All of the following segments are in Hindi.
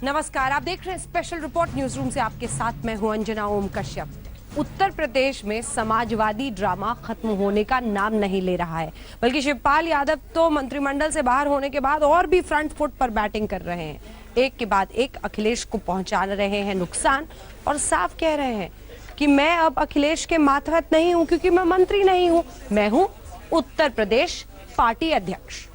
नमस्कार, आप देख रहे हैं स्पेशल रिपोर्ट न्यूज रूम से। आपके साथ मैं हूं अंजना ओम कश्यप। उत्तर प्रदेश में समाजवादी ड्रामा खत्म होने का नाम नहीं ले रहा है, बल्कि शिवपाल यादव तो मंत्रिमंडल से बाहर होने के बाद और भी फ्रंट फुट पर बैटिंग कर रहे हैं। एक के बाद एक अखिलेश को पहुंचा रहे हैं नुकसान और साफ कह रहे हैं कि मैं अब अखिलेश के मातहत नहीं हूं, क्योंकि मैं मंत्री नहीं हूं, मैं हूं उत्तर प्रदेश पार्टी अध्यक्ष।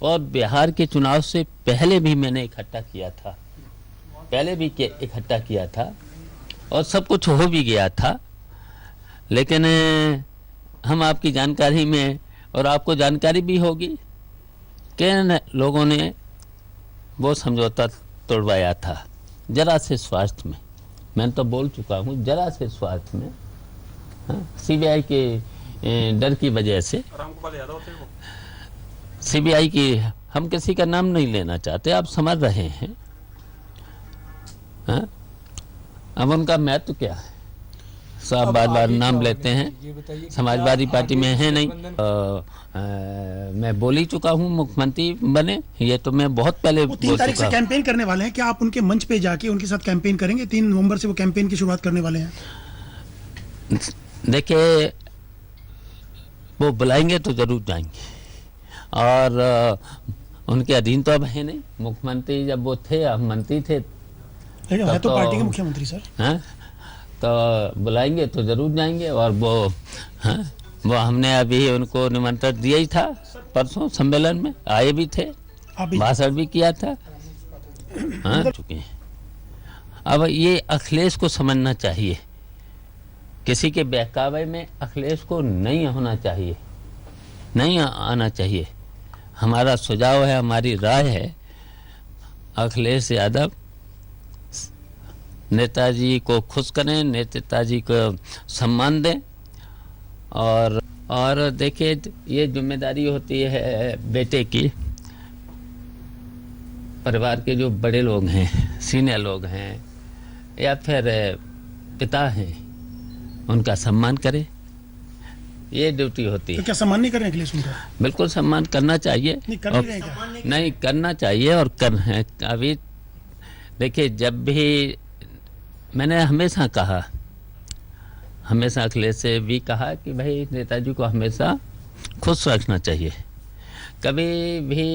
और बिहार के चुनाव से पहले भी मैंने इकट्ठा किया था, इकट्ठा किया था और सब कुछ हो भी गया था। लेकिन हम आपकी जानकारी में और आपको जानकारी भी होगी कि लोगों ने वो समझौता तोड़वाया था जरा से स्वार्थ में। मैं तो बोल चुका हूँ, जरा से स्वार्थ में, सीबीआई के डर की वजह से। सीबीआई की, हम किसी का नाम नहीं लेना चाहते, आप समझ रहे हैं। हाँ? अब उनका महत्व क्या है? सब बार बार नाम लेते हैं, समाजवादी पार्टी में है नहीं। मैं बोल ही चुका हूँ मुख्यमंत्री बने, ये तो मैं बहुत पहले बोल चुका हूँ। 3 तारीख से कैंपेन करने वाले हैं, क्या आप उनके मंच पे जाके उनके साथ कैंपेन करेंगे? 3 नवंबर से वो कैंपेन की शुरुआत करने वाले हैं। देखिए, वो बुलाएंगे तो जरूर जाएंगे और उनके अधीन तो अब है नहीं। मुख्यमंत्री जब वो थे, अब मंत्री थे, है तो पार्टी के मुख्यमंत्री सर। हाँ, तो बुलाएंगे तो जरूर जाएंगे। और वो वो हमने अभी उनको निमंत्रण दिया ही था, परसों सम्मेलन में आए भी थे, भाषण भी किया था। चुके हैं। अब ये अखिलेश को समझना चाहिए, किसी के बहकावे में अखिलेश को नहीं होना चाहिए, नहीं आना चाहिए। हमारा सुझाव है, हमारी राय है, अखिलेश यादव नेताजी को खुश करें, नेताजी को सम्मान दें। और देखिए, ये जिम्मेदारी होती है बेटे की। परिवार के जो बड़े लोग हैं, सीनियर लोग हैं या फिर पिता हैं, उनका सम्मान करें, ये ड्यूटी होती है। तो क्या सम्मान नहीं कर रहे हैं अखिलेश उनका? बिल्कुल सम्मान करना चाहिए। नहीं करना चाहिए और अभी देखिए, जब भी मैंने हमेशा कहा, हमेशा अखिलेश से भी कहा कि भाई नेताजी को हमेशा खुश रखना चाहिए, कभी भी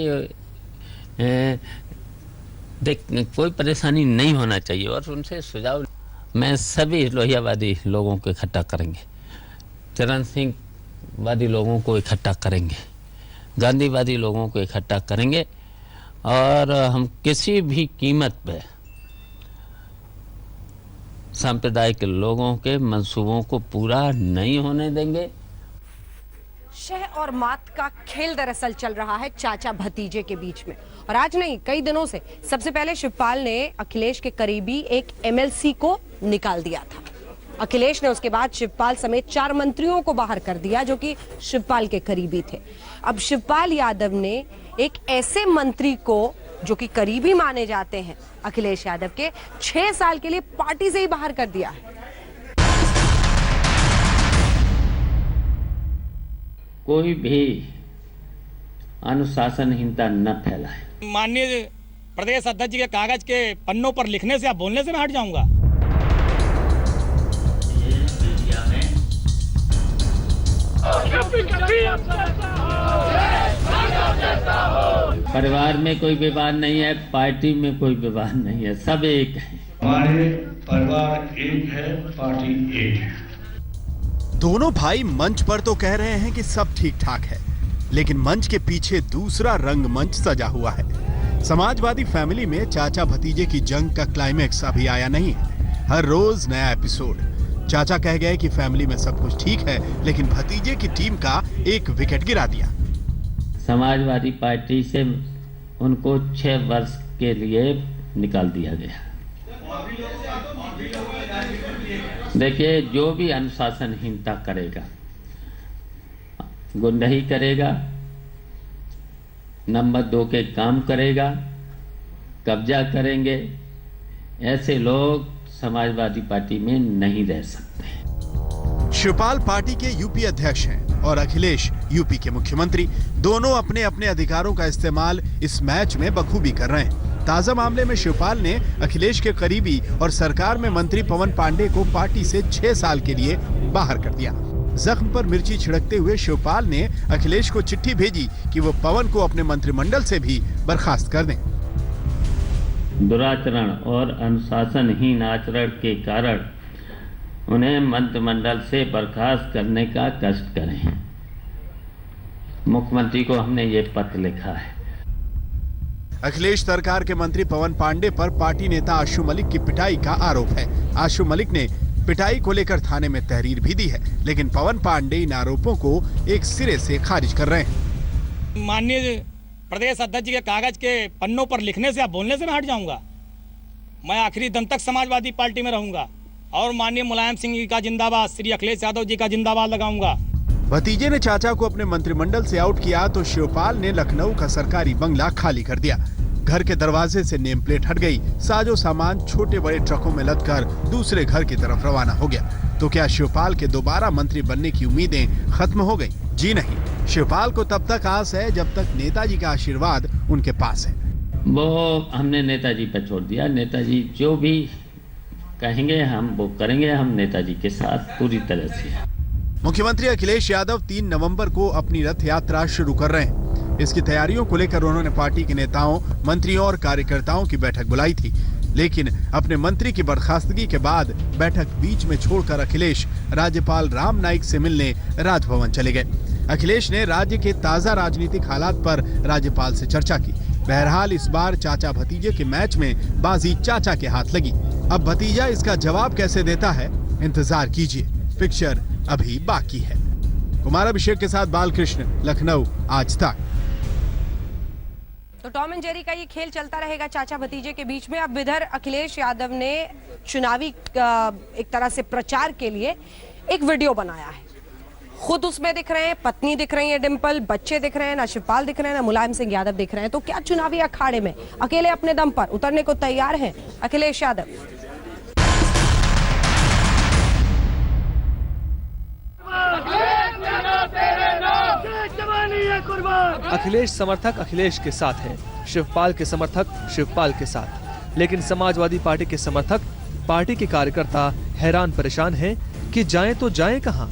कोई परेशानी नहीं होना चाहिए। और उनसे सुझाव, मैं सभी लोहियावादी लोगों को इकट्ठा करेंगे, चरण सिंह वादी लोगों को इकट्ठा करेंगे, गांधीवादी लोगों को इकट्ठा करेंगे और हम किसी भी कीमत पे सांप्रदायिक लोगों के मंसूबों को पूरा नहीं होने देंगे। शह और मात का खेल दरअसल चल रहा है चाचा भतीजे के बीच में, और आज नहीं, कई दिनों से। सबसे पहले शिवपाल ने अखिलेश के करीबी एक एमएलसी को निकाल दिया था। अखिलेश ने उसके बाद शिवपाल समेत 4 मंत्रियों को बाहर कर दिया जो कि शिवपाल के करीबी थे। अब शिवपाल यादव ने एक ऐसे मंत्री को, जो कि करीबी माने जाते हैं अखिलेश यादव के, 6 साल के लिए पार्टी से ही बाहर कर दिया है। कोई भी अनुशासनहीनता न फैलाए। माननीय प्रदेश अध्यक्ष जी के कागज के पन्नों पर लिखने से या बोलने से मैं हट जाऊंगा। परिवार में कोई विवाद नहीं है, पार्टी में कोई विवाद नहीं है, सब एक है। हमारे परिवार एक है, पार्टी एक है। दोनों भाई मंच पर तो कह रहे हैं कि सब ठीक ठाक है, लेकिन मंच के पीछे दूसरा रंगमंच सजा हुआ है। समाजवादी फैमिली में चाचा भतीजे की जंग का क्लाइमेक्स अभी आया नहीं है। हर रोज नया एपिसोड। चाचा कह गए कि फैमिली में सब कुछ ठीक है, लेकिन भतीजे की टीम का एक विकेट गिरा दिया। समाजवादी पार्टी से उनको 6 वर्ष के लिए निकाल दिया गया। देखिए, जो भी अनुशासनहीनता करेगा, गुंडही करेगा, नंबर 2 के काम करेगा, कब्जा करेंगे, ऐसे लोग समाजवादी पार्टी में नहीं रह सकते। शिवपाल पार्टी के यूपी अध्यक्ष हैं और अखिलेश यूपी के मुख्यमंत्री। दोनों अपने अपने अधिकारों का इस्तेमाल इस मैच में बखूबी कर रहे हैं। ताजा मामले में शिवपाल ने अखिलेश के करीबी और सरकार में मंत्री पवन पांडे को पार्टी से 6 साल के लिए बाहर कर दिया। जख्म पर मिर्ची छिड़कते हुए शिवपाल ने अखिलेश को चिट्ठी भेजी कि वो पवन को अपने मंत्रिमंडल से भी बर्खास्त कर दें। दुराचरण और अनुशासनहीन आचरण के कारण उन्हें मंत्रिमंडल से बर्खास्त करने का कष्ट करें। मुख्यमंत्री को हमने ये पत्र लिखा है। अखिलेश सरकार के मंत्री पवन पांडे पर पार्टी नेता आशु मलिक की पिटाई का आरोप है। आशु मलिक ने पिटाई को लेकर थाने में तहरीर भी दी है, लेकिन पवन पांडे इन आरोपों को एक सिरे से खारिज कर रहे हैं। माननीय प्रदेश अध्यक्ष जी के कागज के पन्नों पर लिखने से या बोलने से मैं हट जाऊंगा। मैं आखिरी दम तक समाजवादी पार्टी में रहूंगा और माननीय मुलायम सिंह जी का जिंदाबाद, श्री अखिलेश यादव जी का जिंदाबाद लगाऊंगा। भतीजे ने चाचा को अपने मंत्रिमंडल से आउट किया तो शिवपाल ने लखनऊ का सरकारी बंगला खाली कर दिया। घर के दरवाजे से नेम प्लेट हट गई। साजो सामान छोटे बड़े ट्रकों में लदकर दूसरे घर की तरफ रवाना हो गया। तो क्या शिवपाल के दोबारा मंत्री बनने की उम्मीदें खत्म हो गई? जी नहीं, शिवपाल को तब तक आस है जब तक नेताजी का आशीर्वाद उनके पास है। वो हमने नेताजी पर छोड़ दिया। नेताजी जो भी कहेंगे हम वो करेंगे। हम नेताजी के साथ पूरी तरह से। मुख्यमंत्री अखिलेश यादव 3 नवंबर को अपनी रथ यात्रा शुरू कर रहे हैं। इसकी तैयारियों को लेकर उन्होंने पार्टी के नेताओं, मंत्रियों और कार्यकर्ताओं की बैठक बुलाई थी, लेकिन अपने मंत्री की बर्खास्तगी के बाद बैठक बीच में छोड़कर अखिलेश राज्यपाल राम नाईक से मिलने राजभवन चले गए। अखिलेश ने राज्य के ताजा राजनीतिक हालात पर राज्यपाल से चर्चा की। बहरहाल इस बार चाचा भतीजे के मैच में बाजी चाचा के हाथ लगी। अब भतीजा इसका जवाब कैसे देता है, इंतजार कीजिए। पिक्चर अभी बाकी है। कुमार अभिषेक के साथ बालकृष्ण, लखनऊ, आज तक। तो टॉम एंड जेरी का ये खेल चलता रहेगा चाचा भतीजे के बीच में। अब इधर अखिलेश यादव ने चुनावी एक तरह से प्रचार के लिए एक वीडियो बनाया है। खुद उसमें दिख रहे हैं, पत्नी दिख रही है डिंपल, बच्चे दिख रहे हैं, ना शिवपाल दिख रहे हैं, ना मुलायम सिंह यादव दिख रहे हैं। तो क्या चुनावी अखाड़े में अकेले अपने दम पर उतरने को तैयार हैं अखिलेश यादव? अखिलेश समर्थक अखिलेश के साथ हैं, शिवपाल के समर्थक शिवपाल के साथ। लेकिन समाजवादी पार्टी के समर्थक, पार्टी के कार्यकर्ता हैरान परेशान हैं कि जाएं तो जाएं कहां।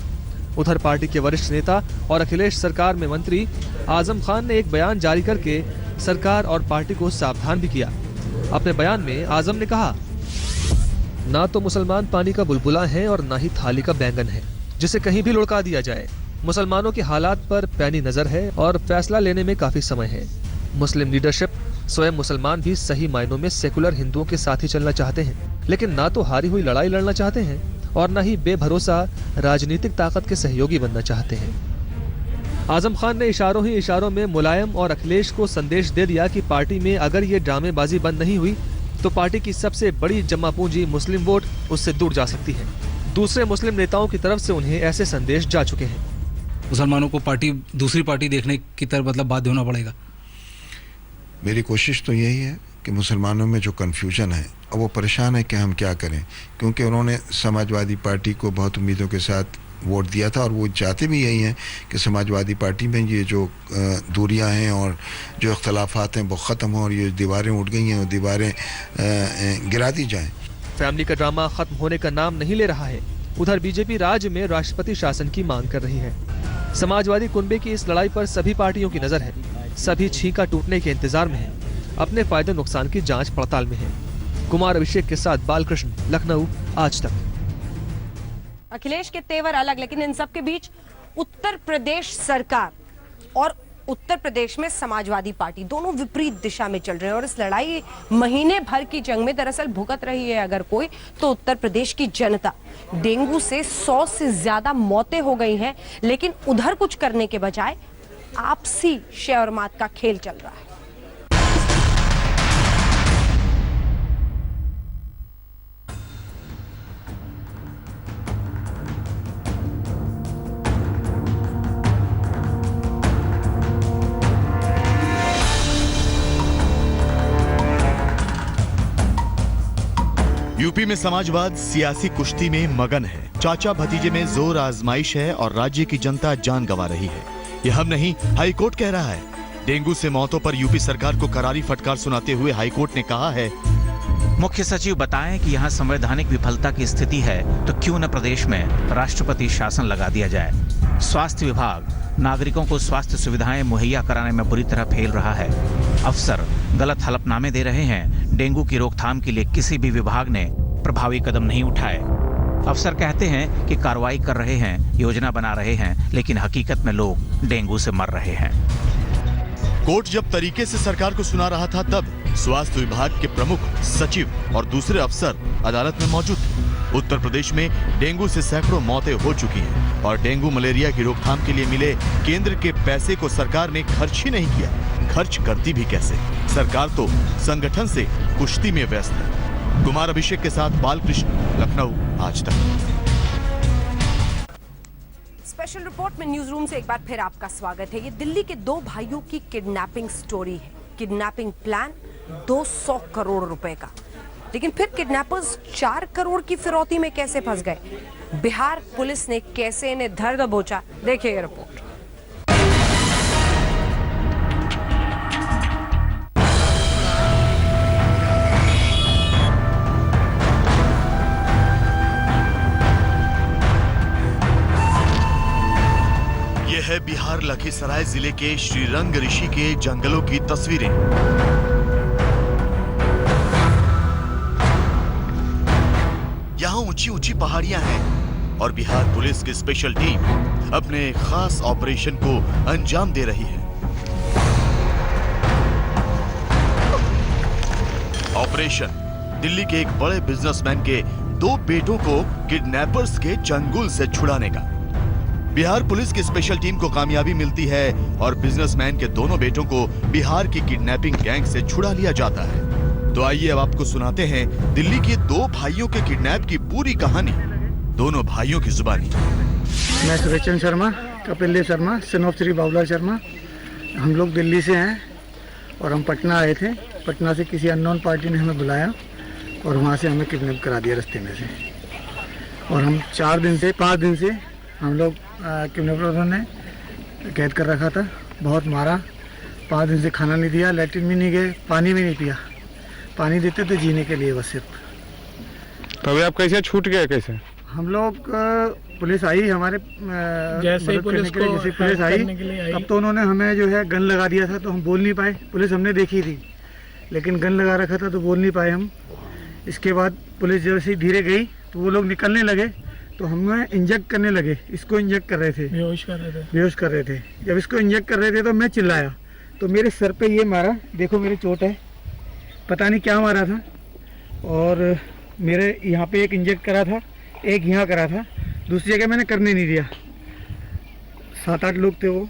उधर पार्टी के वरिष्ठ नेता और अखिलेश सरकार में मंत्री आजम खान ने एक बयान जारी करके सरकार और पार्टी को सावधान भी किया। अपने बयान में आजम ने कहा, ना तो मुसलमान पानी का बुलबुला है और ना ही थाली का बैंगन है जिसे कहीं भी लुढ़का दिया जाए। मुसलमानों के हालात पर पैनी नजर है और फैसला लेने में काफी समय है। मुस्लिम लीडरशिप, स्वयं मुसलमान भी सही मायनों में सेकुलर हिंदुओं के साथ ही चलना चाहते हैं, लेकिन ना तो हारी हुई लड़ाई लड़ना चाहते हैं और न ही बेभरोसा राजनीतिक ताकत के सहयोगी बनना चाहते हैं। आजम खान ने इशारों ही इशारों में मुलायम और अखिलेश को संदेश दे दिया कि पार्टी में अगर ये ड्रामेबाजी बंद नहीं हुई तो पार्टी की सबसे बड़ी जमा पूंजी मुस्लिम वोट उससे दूर जा सकती है। दूसरे मुस्लिम नेताओं की तरफ से उन्हें ऐसे संदेश जा चुके हैं। मुसलमानों को पार्टी दूसरी पार्टी देखने की तरफ मतलब बाध्य होना पड़ेगा। मेरी कोशिश तो यही है कि मुसलमानों में जो कन्फ्यूजन है, अब वो परेशान है कि हम क्या करें, क्योंकि उन्होंने समाजवादी पार्टी को बहुत उम्मीदों के साथ वोट दिया था और वो चाहते भी यही हैं कि समाजवादी पार्टी में ये जो दूरियां हैं और जो इख्तलाफात हैं वो ख़त्म हों और ये दीवारें उठ गई हैं वो दीवारें गिरा दी जाएं। फैमिली का ड्रामा खत्म होने का नाम नहीं ले रहा है। उधर बीजेपी राज्य में राष्ट्रपति शासन की मांग कर रही है। समाजवादी कुनबे की इस लड़ाई पर सभी पार्टियों की नजर है। सभी छींका टूटने के इंतजार में है, अपने फायदे नुकसान की जांच पड़ताल में है। कुमार अभिषेक के साथ बालकृष्ण, लखनऊ, आज तक। अखिलेश के तेवर अलग, लेकिन इन सब के बीच उत्तर प्रदेश सरकार और उत्तर प्रदेश में समाजवादी पार्टी दोनों विपरीत दिशा में चल रहे हैं और इस लड़ाई महीने भर की जंग में दरअसल भुगत रही है अगर कोई तो उत्तर प्रदेश की जनता। डेंगू से 100 से ज्यादा मौतें हो गई हैं, लेकिन उधर कुछ करने के बजाय आपसी शय और मात का खेल चल रहा है। यूपी में समाजवाद सियासी कुश्ती में मगन है। चाचा भतीजे में जोर आजमाइश है और राज्य की जनता जान गंवा रही है। यह हम नहीं, हाईकोर्ट कह रहा है। डेंगू से मौतों पर यूपी सरकार को करारी फटकार सुनाते हुए हाईकोर्ट ने कहा है, मुख्य सचिव बताएं कि यहाँ संवैधानिक विफलता की स्थिति है तो क्यों न प्रदेश में राष्ट्रपति शासन लगा दिया जाए। स्वास्थ्य विभाग नागरिकों को स्वास्थ्य सुविधाएं मुहैया कराने में बुरी तरह फेल रहा है। अफसर गलत हलफनामे दे रहे हैं। डेंगू की रोकथाम के लिए किसी भी विभाग ने प्रभावी कदम नहीं उठाए। अफसर कहते हैं कि कार्रवाई कर रहे हैं, योजना बना रहे हैं, लेकिन हकीकत में लोग डेंगू से मर रहे हैं। कोर्ट जब तरीके से सरकार को सुना रहा था तब स्वास्थ्य विभाग के प्रमुख सचिव और दूसरे अफसर अदालत में मौजूद थे। उत्तर प्रदेश में डेंगू से सैकड़ों मौतें हो चुकी हैं और डेंगू मलेरिया की रोकथाम के लिए मिले केंद्र के पैसे को सरकार ने खर्च ही नहीं किया। खर्च करती भी कैसे? सरकार तो संगठन से कुश्ती में व्यस्त है। कुमार अभिषेक के साथ बालकृष्ण, लखनऊ, आज तक। स्पेशल रिपोर्ट में न्यूज रूम से एक बार फिर आपका स्वागत है। ये दिल्ली के दो भाइयों की किडनैपिंग स्टोरी है। किडनैपिंग प्लान 200 करोड़ रुपए का, लेकिन फिर किडनैपर्स 4 करोड़ की फिरौती में कैसे फंस गए? बिहार पुलिस ने कैसे इन्हें धर दबोचा? देखिए ये रिपोर्ट। यह है बिहार लखीसराय जिले के श्रीरंग ऋषि के जंगलों की तस्वीरें। यहाँ ऊंची ऊंची पहाड़ियां हैं और बिहार पुलिस की स्पेशल टीम अपने खास ऑपरेशन को अंजाम दे रही है। ऑपरेशन दिल्ली के एक बड़े बिजनेसमैन के 2 बेटों को किडनैपर्स के चंगुल से छुड़ाने का। बिहार पुलिस की स्पेशल टीम को कामयाबी मिलती है और बिजनेसमैन के दोनों बेटों को बिहार की किडनैपिंग गैंग से छुड़ा लिया जाता है। तो आइए अब आपको सुनाते हैं दिल्ली के 2 भाइयों के किडनैप की पूरी कहानी, दोनों भाइयों की जुबानी। मैं सुरेश शर्मा, कपिल देव शर्मा, सन ऑफ श्री बाबूलाल शर्मा। हम लोग दिल्ली से हैं और हम पटना आए थे। पटना से किसी अननोन पार्टी ने हमें बुलाया और वहाँ से हमें किडनैप करा दिया रास्ते में से। और हम 5 दिन से हम लोग किडनैपर्स ने कैद कर रखा था। बहुत मारा, 5 दिन से खाना नहीं दिया, लैट्रिन भी नहीं गए, पानी भी नहीं पिया। पानी देते थे जीने के लिए बस सिर्फ। तो अभी आप कैसे छूट गए? कैसे हम लोग पुलिस आई हमारे जैसे पुलिस आई तब तो उन्होंने हमें जो है गन लगा दिया था, तो हम बोल नहीं पाए। पुलिस हमने देखी थी लेकिन गन लगा रखा था तो बोल नहीं पाए हम। इसके बाद पुलिस जैसे ही धीरे गई तो वो लोग निकलने लगे तो हमें इंजेक्ट करने लगे। इसको इंजेक्ट कर रहे थे, बेहोश कर रहे थे। जब इसको इंजेक्ट कर रहे थे तो मैं चिल्लाया तो मेरे सर पे ये मारा, देखो मेरी चोट है, पता नहीं क्या मारा था। और मेरे यहाँ पे एक इंजेक्ट करा था, एक यहाँ करा था, दूसरी जगह मैंने करने नहीं दिया। 7-8 लोग थे वो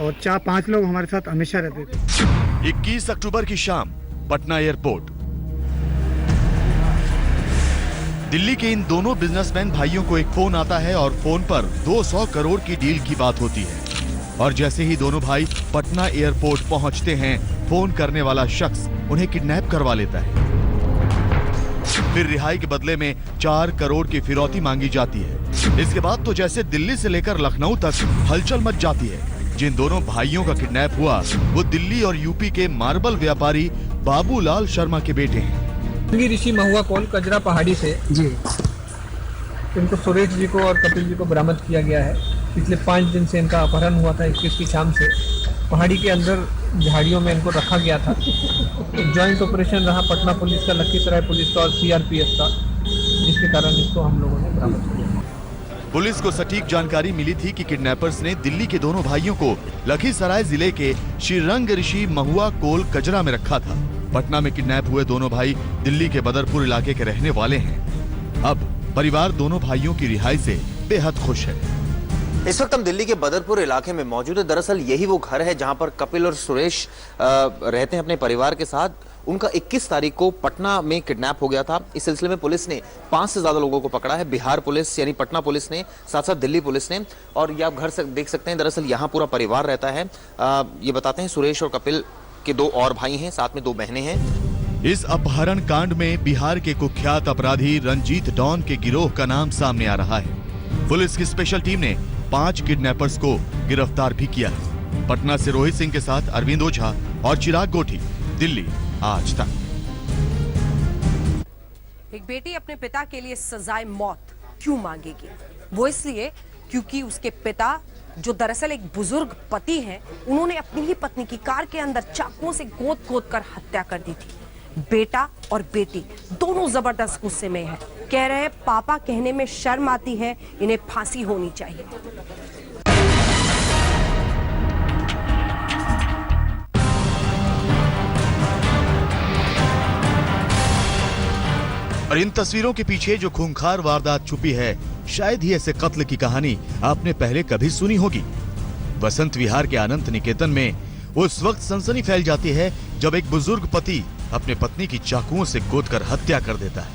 और 4-5 लोग हमारे साथ हमेशा रहते थे। 21 अक्टूबर की शाम पटना एयरपोर्ट। दिल्ली के इन दोनों बिजनेसमैन भाइयों को एक फोन आता है और फोन पर 200 करोड़ की डील की बात होती है। और जैसे ही दोनों भाई पटना एयरपोर्ट पहुंचते हैं, फोन करने वाला शख्स उन्हें किडनैप करवा लेता है। फिर रिहाई के बदले में 4 करोड़ की फिरौती मांगी जाती है। इसके बाद तो जैसे दिल्ली से लेकर लखनऊ तक हलचल मच जाती है। जिन दोनों भाइयों का किडनैप हुआ वो दिल्ली और यूपी के मार्बल व्यापारी बाबूलाल शर्मा के बेटे हैं। ऋषि महुआ कोल कजरा पहाड़ी से जी इनको सुरेश जी को और कपिल जी को बरामद किया गया है। पिछले 5 दिन से इनका अपहरण हुआ था। 21 की शाम से पहाड़ी के अंदर झाड़ियों में इनको रखा गया था। एक जॉइंट ऑपरेशन रहा पटना पुलिस का, लखीसराय पुलिस का और सीआरपीएफ का, जिसके कारण इसको हम लोगों ने बरामद किया। पुलिस को सटीक जानकारी मिली थी कि किडनैपर्स ने दिल्ली के दोनों भाइयों को लखीसराय जिले के श्रीरंग ऋषि महुआ कोल कजरा में रखा था। पटना में किडनैप हुए दोनों भाई दिल्ली के बदरपुर इलाके के रहने वाले हैं। अब परिवार दोनों भाइयों की रिहाई से बेहद खुश है। इस वक्त हम दिल्ली के बदरपुर इलाके में मौजूद है। दरअसल यही वो घर है जहां पर कपिल और सुरेश रहते हैं अपने परिवार के साथ। उनका 21 तारीख को पटना में किडनैप हो गया था। इस सिलसिले में पुलिस ने 5 से ज्यादा लोगों को पकड़ा है। बिहार पुलिस यानी पटना पुलिस ने, साथ साथ दिल्ली पुलिस ने। और ये आप घर से देख सकते हैं, दरअसल यहाँ पूरा परिवार रहता है। ये बताते हैं सुरेश और कपिल के 2 और भाई हैं, साथ में 2 बहनें हैं। इस अपहरण कांड में बिहार के कुख्यात अपराधी रंजीत डॉन के गिरोह का नाम सामने आ रहा है। पुलिस की स्पेशल टीम ने 5 किडनैपर्स को गिरफ्तार भी किया है। पटना से रोहित सिंह के साथ अरविंद ओझा और चिराग गोठी, दिल्ली आज तक। एक बेटी अपने पिता के लिए सजाए मौत क्यों मांगेगी? वो इसलिए क्योंकि उसके पिता, जो दरअसल एक बुजुर्ग पति हैं, उन्होंने अपनी ही पत्नी की कार के अंदर चाकुओं से गोद कर हत्या कर दी थी। बेटा और बेटी दोनों जबरदस्त गुस्से में हैं। कह रहे हैं पापा कहने में शर्म आती है, इन्हें फांसी होनी चाहिए। और इन तस्वीरों के पीछे जो खूंखार वारदात छुपी है, शायद ही ऐसे कत्ल की कहानी आपने पहले कभी सुनी होगी। बसंत विहार के अनंत निकेतन में उस वक्त सनसनी फैल जाती है जब एक बुजुर्ग पति अपने पत्नी की चाकुओं से गोदकर हत्या कर देता है।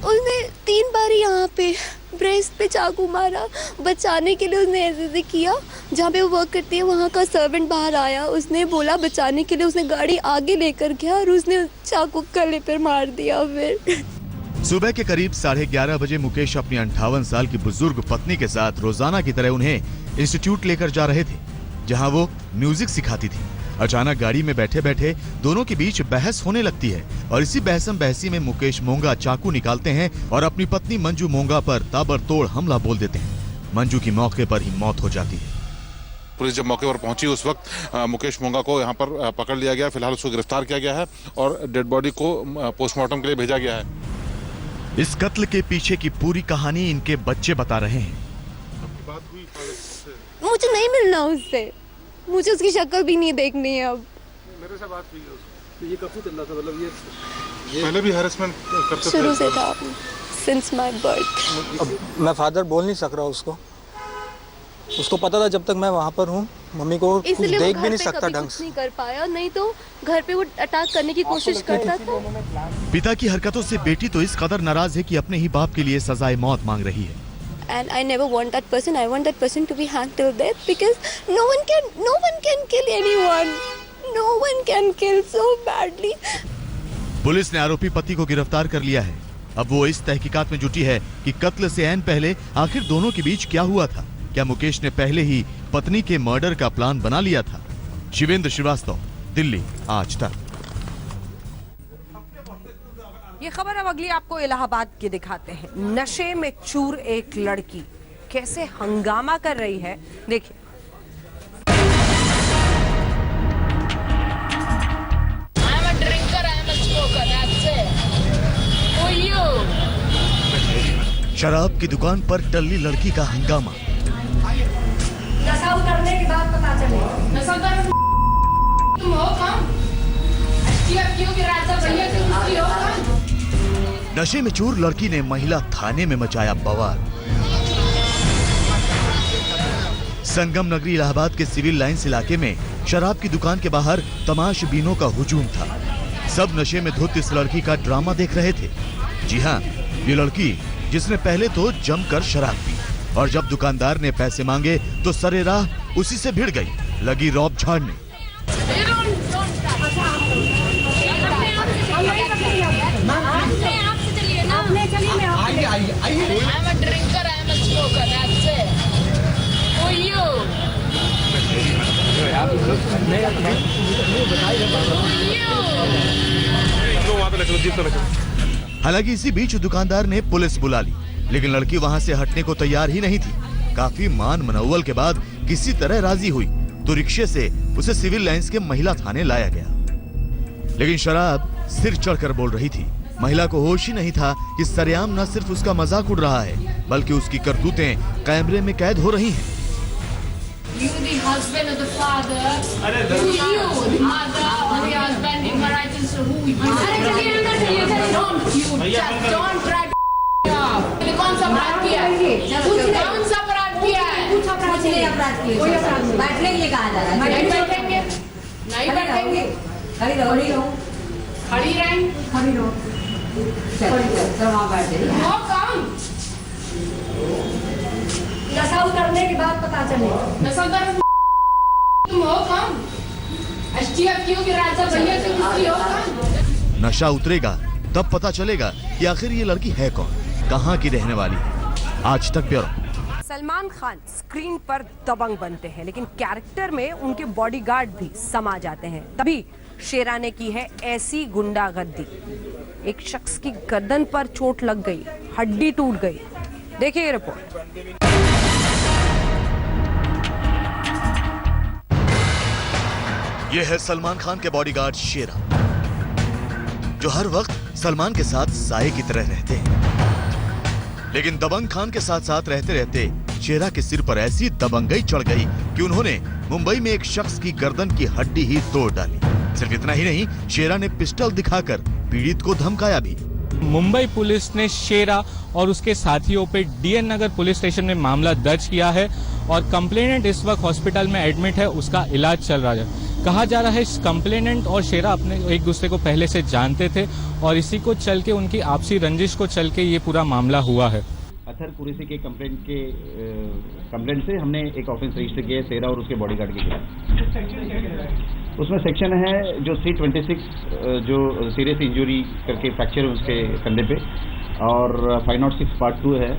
उसने 3 बार यहाँ पे ब्रेस्ट पे चाकू मारा। बचाने के लिए उसने ऐसे किया। जहाँ पे वो वर्क करती है वहाँ का सर्वेंट बाहर आया, उसने बोला बचाने के लिए, उसने गाड़ी आगे लेकर गया और उसने चाकू गले पर मार दिया। फिर सुबह के करीब 11:30 बजे मुकेश अपनी 58 साल की बुजुर्ग पत्नी के साथ रोजाना की तरह उन्हें इंस्टीट्यूट लेकर जा रहे थे, जहां वो म्यूजिक सिखाती थी। अचानक गाड़ी में बैठे बैठे दोनों के बीच बहस होने लगती है और इसी बहसम बहसी में मुकेश मोंगा चाकू निकालते हैं और अपनी पत्नी मंजू मोंगा पर ताबड़तोड़ हमला बोल देते हैं। मंजू की मौके पर ही मौत हो जाती है। पुलिस जब मौके पर पहुंची उस वक्त मुकेश मोंगा को यहां पर पकड़ लिया गया। फिलहाल उसको गिरफ्तार किया गया है और डेड बॉडी को पोस्टमार्टम के लिए भेजा गया है। इस कत्ल के पीछे की पूरी कहानी इनके बच्चे बता रहे हैं। मुझे नहीं मिलना उससे, मुझे उसकी शक्ल भी नहीं देखनी है अब। मेरे से बात हुई है उसकी। ये कब से चल रहा था? मतलब ये पहले भी हैरेसमेंट करते थे? शुरू से था, सिंस माय बर्थ। अब मैं फादर बोल नहीं सक रहा उसको पता था जब तक मैं वहाँ पर हूँ, मम्मी को कुछ देख भी नहीं सकता ढंग से। नहीं कर पाया, नहीं तो घर पे वो अटैक करने की कोशिश करता था। पिता की हरकतों से बेटी तो इस कदर नाराज है कि अपने ही बाप के लिए सजाए मौत मांग रही है। And I never want that person. I want that person to be hanged till death because no one can kill anyone. No one can kill so badly. Police ने आरोपी पति को गिरफ्तार कर लिया है। अब वो इस तहकीकात में जुटी है कि कत्ल से ऐन पहले आखिर दोनों के बीच क्या हुआ था। क्या मुकेश ने पहले ही पत्नी के मर्डर का प्लान बना लिया था? शिवेंद्र श्रीवास्तव, दिल्ली आज तक। ये खबर अब अगली आपको इलाहाबाद की दिखाते हैं। नशे में चूर एक लड़की कैसे हंगामा कर रही है, देखिए। शराब की दुकान पर टल्ली लड़की का हंगामा। नशा उतरने के बाद पता चलेगा। नशा उतर तुम हो कौन? क्यों कि राजा भैया तुम हो कौन? नशे में चूर लड़की ने महिला थाने में मचाया बवाल। संगम नगरी इलाहाबाद के सिविल लाइंस इलाके में शराब की दुकान के बाहर तमाशबीनों का हुजूम था। सब नशे में धुत इस लड़की का ड्रामा देख रहे थे। जी हाँ, ये लड़की जिसने पहले तो जमकर शराब पी और जब दुकानदार ने पैसे मांगे तो सरेराह उसी से भिड़ गई, लगी रौब झाड़ने। हालांकि इसी बीच दुकानदार ने पुलिस बुला ली, लेकिन लड़की वहां से हटने को तैयार ही नहीं थी। काफी मान मनौवल के बाद किसी तरह राजी हुई तो रिक्शे से उसे सिविल लाइंस के महिला थाने लाया गया, लेकिन शराब सिर चढ़कर बोल रही थी। महिला को होश ही नहीं था कि सरेआम न सिर्फ उसका मजाक उड़ रहा है बल्कि उसकी करतूतें कैमरे में कैद हो रही हैं। You the husband of the father. Who you? The mother or the husband in Marathi? So who you? Don't you just don't try to कौन सा अपराध किया है? कौन सा अपराध किया है? कुछ अपराध किया। कोई अपराध नहीं। बैठने के लिए कहा जा रहा है। नहीं बैठेंगे। नहीं बैठेंगे। खड़ी रहो। खड़ी रहो। खड़ी रहें। खड़ी रहो। चलो वहाँ बैठ जाइए। वो कौन? नशा उतरने के बाद पता चलेगा। नशा उतर तुम हो कौन? क्यों कि राजा भैया तुम हो कौन? नशा उतरेगा तब पता चलेगा कि आखिर ये लड़की है कौन, कहाँ की रहने वाली है। आज तक ब्यूरो। सलमान खान स्क्रीन पर दबंग बनते हैं, लेकिन कैरेक्टर में उनके बॉडीगार्ड भी समा जाते हैं। तभी शेरा ने की है ऐसी गुंडागर्दी। एक शख्स की गर्दन पर चोट लग गई, हड्डी टूट गई। देखिए ये रिपोर्ट। यह है सलमान खान के बॉडीगार्ड शेरा, जो हर वक्त सलमान के साथ साये की तरह रहते हैं। लेकिन दबंग खान के साथ साथ रहते रहते शेरा के सिर पर ऐसी दबंगई चढ़ गई कि उन्होंने मुंबई में एक शख्स की गर्दन की हड्डी ही तोड़ डाली। सिर्फ इतना ही नहीं, शेरा ने पिस्टल दिखाकर पीड़ित को धमकाया भी। मुंबई पुलिस ने शेरा और उसके साथियों पे डीएन नगर पुलिस स्टेशन में मामला दर्ज किया है और कंप्लेनेंट इस वक्त हॉस्पिटल में एडमिट है, उसका इलाज चल रहा है। कहा जा रहा है कंप्लेनेंट और शेरा अपने एक दूसरे को पहले से जानते थे और इसी को चल के उनकी आपसी रंजिश को चल के ये पूरा मामला हुआ है। अथर कुरैशी के कंप्लेंट से हमने एक ऑफेंस रजिस्टर किया है शेरा और उसके बॉडीगार्ड के खिलाफ। उसमें सेक्शन है जो 326 जो सीरियस इंजरी करके फ्रैक्चर है उसके कंधे पे, और 506 पार्ट 2 है।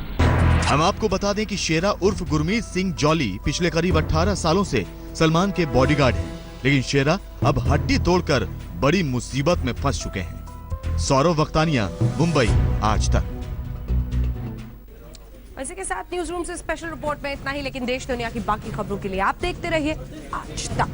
हम आपको बता दें कि शेरा उर्फ गुरमीत सिंह जॉली पिछले करीब 18 सालों से सलमान के बॉडीगार्ड हैं, लेकिन शेरा अब हड्डी तोड़कर बड़ी मुसीबत में फंस चुके हैं। सौरव वक्तानिया, मुंबई, आज तक। इसी के साथ न्यूज रूम से स्पेशल रिपोर्ट में इतना ही, लेकिन देश दुनिया की बाकी खबरों के लिए आप देखते रहिए आज तक।